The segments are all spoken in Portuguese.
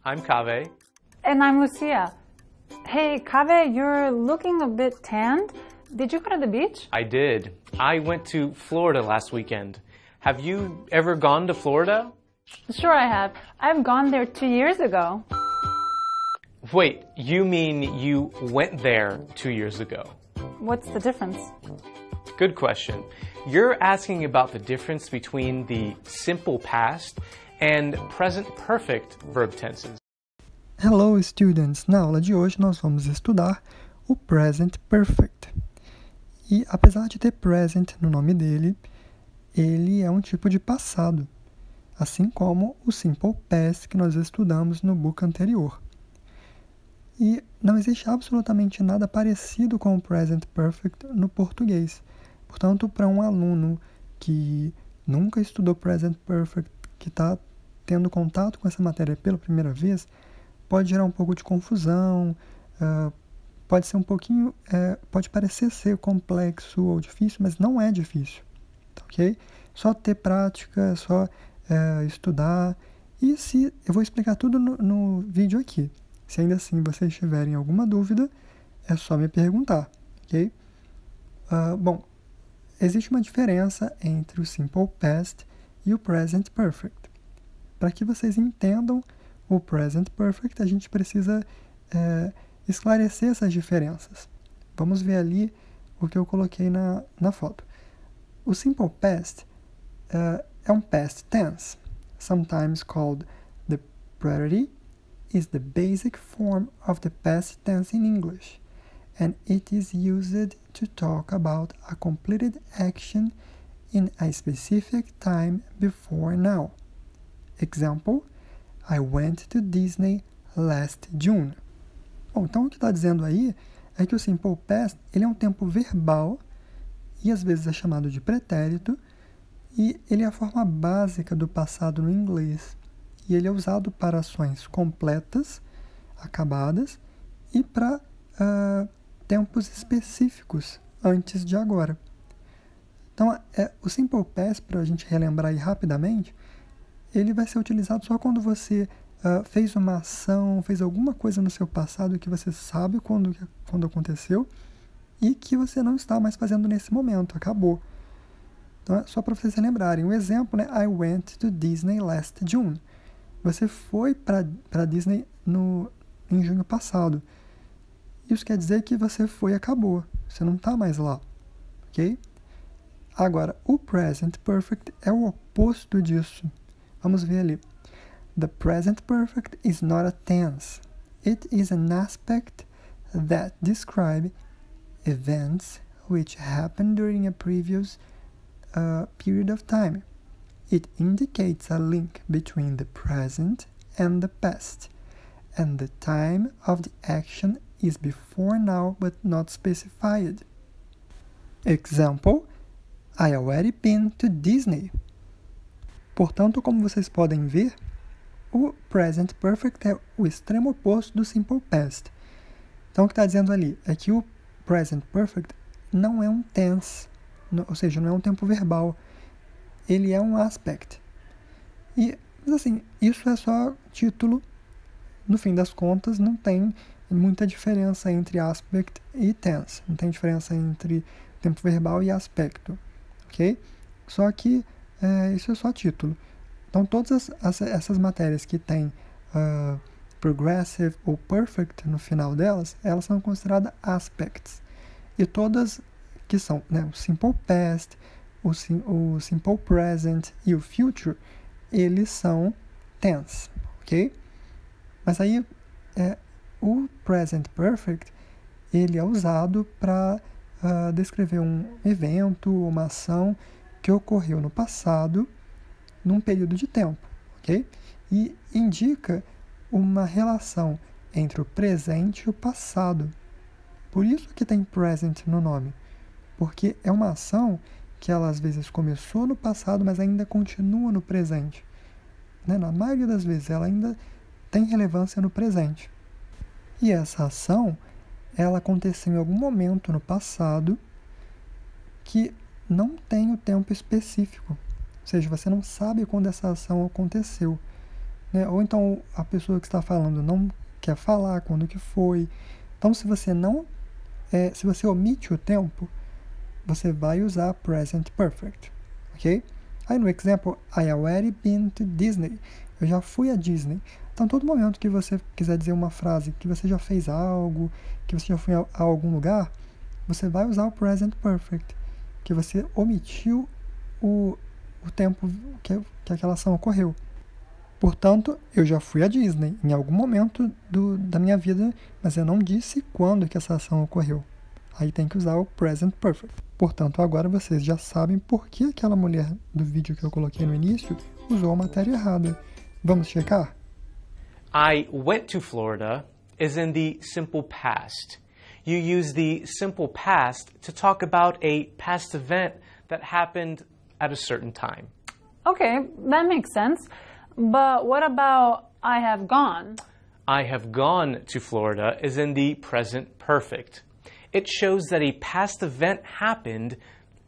I'm Kaveh. And I'm Lucia. Hey, Kaveh, you're looking a bit tanned. Did you go to the beach? I did. I went to Florida last weekend. Have you ever gone to Florida? Sure I have. I've gone there 2 years ago. Wait, you mean you went there 2 years ago? What's the difference? Good question. You're asking about the difference between the simple past and present perfect verb tenses. Hello, students! Na aula de hoje nós vamos estudar o Present Perfect. E apesar de ter present no nome dele, ele é um tipo de passado, assim como o Simple Past que nós estudamos no book anterior. E não existe absolutamente nada parecido com o Present Perfect no português. Portanto, para um aluno que nunca estudou Present Perfect, que está tendo contato com essa matéria pela primeira vez, pode gerar um pouco de confusão, pode ser pode parecer ser complexo ou difícil, mas não é difícil, tá, ok? Só ter prática, só estudar, e eu vou explicar tudo no vídeo aqui. Se ainda assim vocês tiverem alguma dúvida, é só me perguntar, ok? Bom, existe uma diferença entre o Simple Past e o Present Perfect. Para que vocês entendam o Present Perfect, a gente precisa esclarecer essas diferenças. Vamos ver ali o que eu coloquei na foto. O Simple Past é um past tense, sometimes called the preterite, is the basic form of the past tense in English, and it is used to talk about a completed action in a specific time before now. Example, I went to Disney last June. Bom, então o que está dizendo aí é que o Simple Past ele é um tempo verbal e às vezes é chamado de pretérito, e ele é a forma básica do passado no inglês. E ele é usado para ações completas, acabadas, e para tempos específicos antes de agora. Então, o Simple Past, para a gente relembrar aí rapidamente, ele vai ser utilizado só quando você fez uma ação, fez alguma coisa no seu passado que você sabe quando aconteceu e que você não está mais fazendo nesse momento, acabou. Então, é só para vocês relembrarem. Um exemplo, né? I went to Disney last June. Você foi para Disney em junho passado. Isso quer dizer que você foi e acabou. Você não está mais lá. Ok? Agora, o Present Perfect é o oposto disso. Vamos ver ali. The Present Perfect is not a tense. It is an aspect that describes events which happened during a previous period of time. It indicates a link between the present and the past, and the time of the action is before now but not specified. Example, I already been to Disney. Portanto, como vocês podem ver, o Present Perfect é o extremo oposto do Simple Past. Então, o que está dizendo ali é que o Present Perfect não é um tense, ou seja, não é um tempo verbal. Ele é um aspect. Mas assim, isso é só título. No fim das contas, não tem muita diferença entre aspect e tense. Não tem diferença entre tempo verbal e aspecto. Ok? Só que isso é só título. Então, todas essas matérias que têm progressive ou perfect no final delas, elas são consideradas aspects. E todas que são, né, o Simple Past, o Simple Present e o Future, eles são tense, ok? Mas aí, o Present Perfect, ele é usado para descrever um evento, uma ação que ocorreu no passado, num período de tempo, ok? E indica uma relação entre o presente e o passado. Por isso que tem present no nome, porque é uma ação que ela às vezes começou no passado, mas ainda continua no presente. Né? Na maioria das vezes, ela ainda tem relevância no presente. E essa ação, ela aconteceu em algum momento no passado que não tem o tempo específico. Ou seja, você não sabe quando essa ação aconteceu. né? Ou então a pessoa que está falando não quer falar quando que foi. Então, se você omite o tempo, você vai usar present perfect, ok? Aí no exemplo, I already been to Disney. Eu já fui a Disney. Então, todo momento que você quiser dizer uma frase que você já fez algo, que você já foi a algum lugar, você vai usar o present perfect, que você omitiu o tempo que aquela ação ocorreu. Portanto, eu já fui a Disney em algum momento da minha vida, mas eu não disse quando que essa ação ocorreu. Aí tem que usar o present perfect. Portanto, agora vocês já sabem por que aquela mulher do vídeo que eu coloquei no início usou a matéria errada. Vamos checar? I went to Florida is in the simple past. You use the simple past to talk about a past event that happened at a certain time. Okay, that makes sense. But what about I have gone? I have gone to Florida is in the present perfect. It shows that a past event happened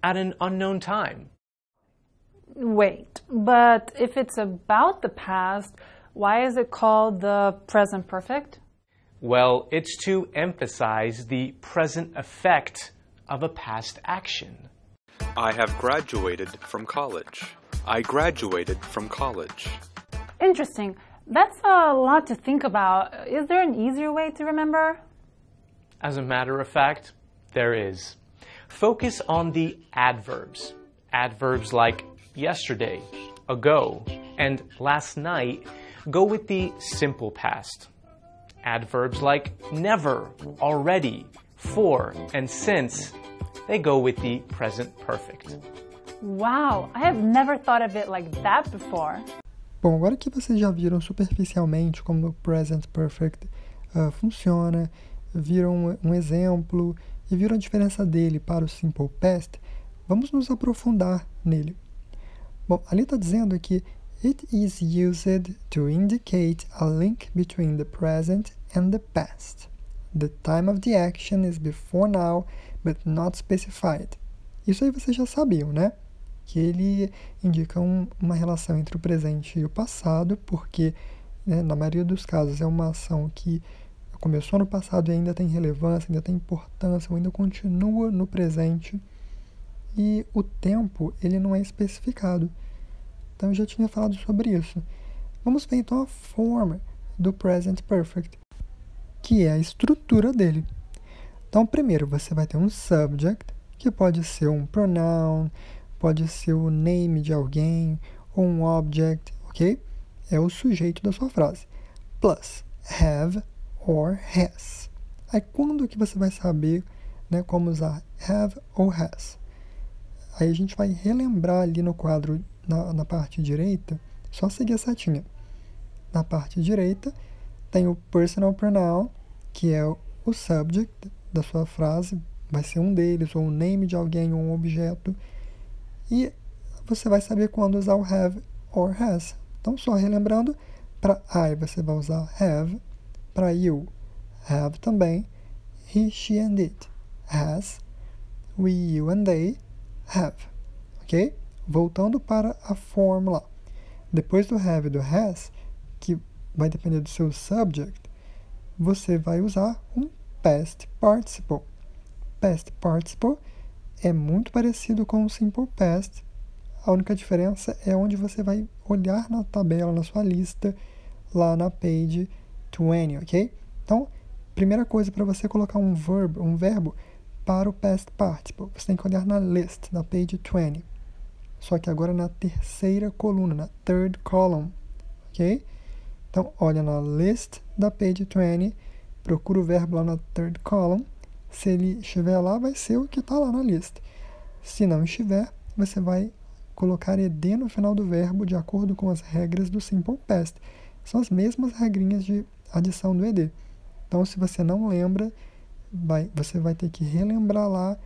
at an unknown time. Wait, but if it's about the past, why is it called the present perfect? Well, it's to emphasize the present effect of a past action. I have graduated from college. I graduated from college. Interesting. That's a lot to think about. Is there an easier way to remember? As a matter of fact, there is. Focus on the adverbs. Adverbs like yesterday, ago, and last night go with the simple past. Adverbs like never, already, for, and since, they go with the present perfect. Wow, I have never thought of it like that before. Bom, agora que vocês já viram superficialmente como o present perfect funciona, viram um exemplo e viram a diferença dele para o simple past, vamos nos aprofundar nele. Bom, ali está dizendo que it is used to indicate a link between the present and the past. The time of the action is before now, but not specified. Isso aí vocês já sabiam, né? Que ele indica uma relação entre o presente e o passado, porque, né, na maioria dos casos é uma ação que começou no passado e ainda tem relevância, ainda tem importância, ou ainda continua no presente. E o tempo, ele não é especificado. Então, eu já tinha falado sobre isso. Vamos ver, então, a forma do present perfect, que é a estrutura dele. Então, primeiro, você vai ter um subject, que pode ser um pronoun, pode ser o name de alguém, ou um object, ok? É o sujeito da sua frase. Plus, have or has. Aí, quando que você vai saber, né, como usar have ou has? Aí a gente vai relembrar ali no quadro, na parte direita, só seguir a setinha. Na parte direita tem o personal pronoun, que é o subject da sua frase, vai ser um deles, ou o name de alguém, ou um objeto. E você vai saber quando usar o have or has. Então, só relembrando, para I você vai usar have, para you, have também, he, she and it, has, we, you and they, have, ok? Voltando para a fórmula. Depois do have e do has, que vai depender do seu subject, você vai usar um past participle. Past participle é muito parecido com o simple past. A única diferença é onde você vai olhar na tabela, na sua lista, lá na page 20, ok? Então, primeira coisa, para você colocar um verbo para o past participle, você tem que olhar na list, na page 20. Só que agora na terceira coluna, na third column, ok? Então, olha na list da page 20, procura o verbo lá na third column. Se ele estiver lá, vai ser o que está lá na lista. Se não estiver, você vai colocar ed no final do verbo de acordo com as regras do simple past. São as mesmas regrinhas de adição do ed. Então, se você não lembra, você vai ter que relembrar lá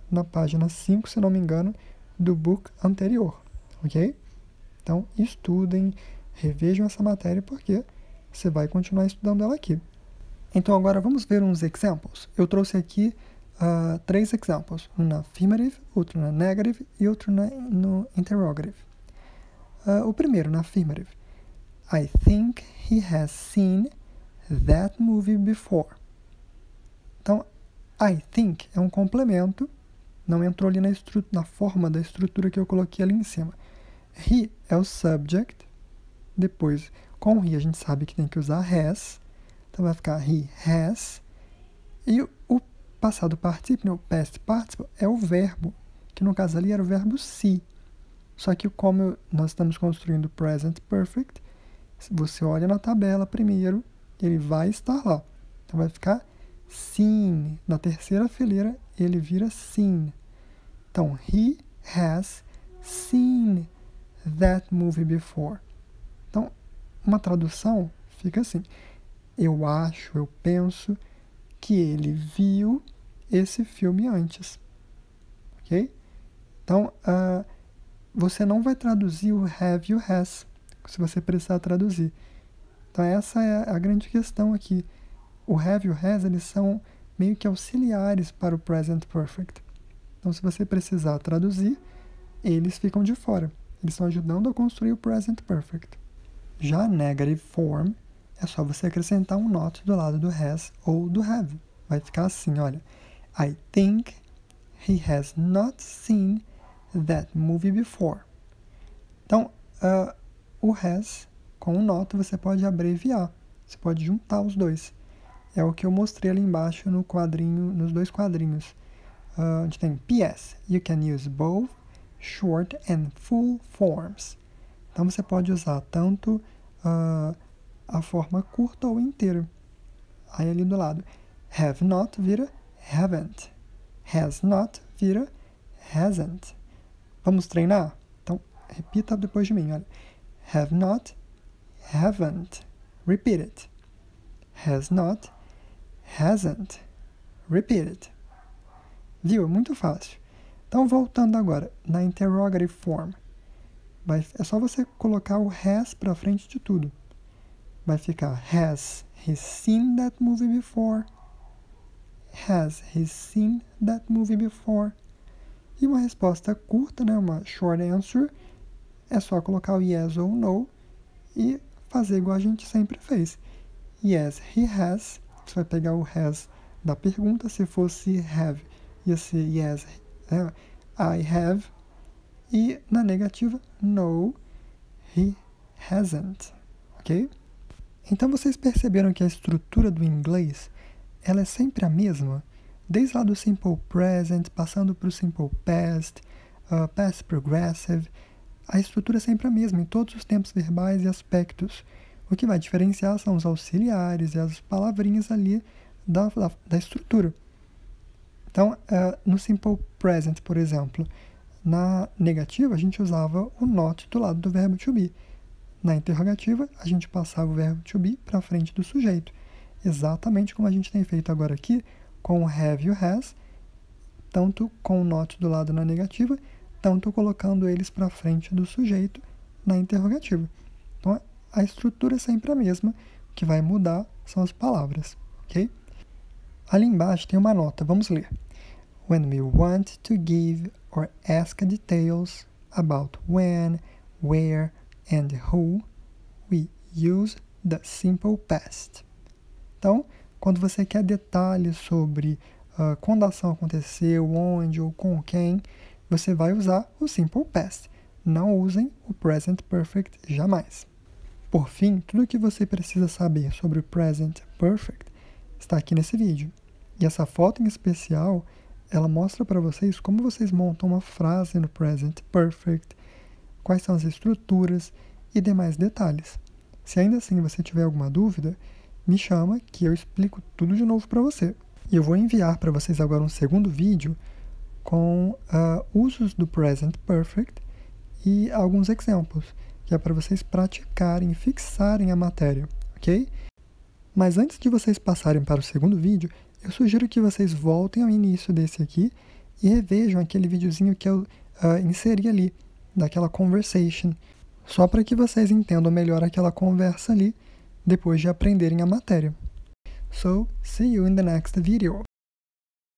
na página 5, se não me engano, do book anterior, ok? Então, estudem, revejam essa matéria, porque você vai continuar estudando ela aqui. Então, agora vamos ver uns exemplos. Eu trouxe aqui 3 exemplos, um na affirmative, outro na negative e outro no interrogative. O primeiro, na affirmative. I think he has seen that movie before. Então, I think é um complemento, não entrou ali na forma da estrutura que eu coloquei ali em cima. He é o subject, depois, com he a gente sabe que tem que usar has, então vai ficar he has, e o passado participio, o past participle, é o verbo, que no caso ali era o verbo see. Só que como nós estamos construindo o present perfect, se você olha na tabela primeiro, ele vai estar lá. Então vai ficar seen. Na terceira fileira, ele vira seen. Então, he has seen that movie before. Então, uma tradução fica assim. Eu acho, eu penso que ele viu esse filme antes. Ok? Então, você não vai traduzir o have e o has, se você precisar traduzir. Então, essa é a grande questão aqui. O have e o has, eles são meio que auxiliares para o present perfect. Então, se você precisar traduzir, eles ficam de fora. Eles estão ajudando a construir o present perfect. Já a negative form, é só você acrescentar um not do lado do has ou do have. Vai ficar assim, olha. I think he has not seen that movie before. Então, o has com o not você pode abreviar. Você pode juntar os dois. É o que eu mostrei ali embaixo no quadrinho, nos dois quadrinhos. A gente tem PS. You can use both short and full forms. Então, você pode usar tanto a forma curta ou inteira. Aí ali do lado. Have not vira haven't. Has not vira hasn't. Vamos treinar? Então, repita depois de mim. Olha. Have not, haven't. Repeat it. Has not, hasn't. Repeat it. Viu? É muito fácil. Então, voltando agora na interrogative form. É só você colocar o has para frente de tudo. Vai ficar Has he seen that movie before? Has he seen that movie before? E uma resposta curta, né, uma short answer, é só colocar o yes ou no e fazer igual a gente sempre fez. Yes, he has. Você vai pegar o has da pergunta. Se fosse have, ia ser yes, I have. E na negativa, no, he hasn't. Ok? Então vocês perceberam que a estrutura do inglês ela é sempre a mesma? Desde lá do simple present, passando para o simple past, past progressive, a estrutura é sempre a mesma em todos os tempos verbais e aspectos. O que vai diferenciar são os auxiliares e as palavrinhas ali da estrutura. Então, no simple present, por exemplo, na negativa a gente usava o not do lado do verbo to be. Na interrogativa, a gente passava o verbo to be para frente do sujeito. Exatamente como a gente tem feito agora aqui com o have e o has, tanto com o not do lado na negativa, tanto colocando eles para frente do sujeito na interrogativa. Então, a estrutura é sempre a mesma, o que vai mudar são as palavras, ok? Ali embaixo tem uma nota, vamos ler. When we want to give or ask details about when, where, and who, we use the simple past. Então, quando você quer detalhes sobre quando a ação aconteceu, onde ou com quem, você vai usar o simple past. Não usem o present perfect jamais. Por fim, tudo o que você precisa saber sobre o present perfect está aqui nesse vídeo. E essa foto em especial, ela mostra para vocês como vocês montam uma frase no present perfect, quais são as estruturas e demais detalhes. Se ainda assim você tiver alguma dúvida, me chama que eu explico tudo de novo para você. E eu vou enviar para vocês agora um segundo vídeo com usos do present perfect e alguns exemplos, que é para vocês praticarem e fixarem a matéria, ok? Mas antes de vocês passarem para o segundo vídeo, eu sugiro que vocês voltem ao início desse aqui e revejam aquele videozinho que eu inseri ali, daquela conversation, só para que vocês entendam melhor aquela conversa ali, depois de aprenderem a matéria. So, see you in the next video.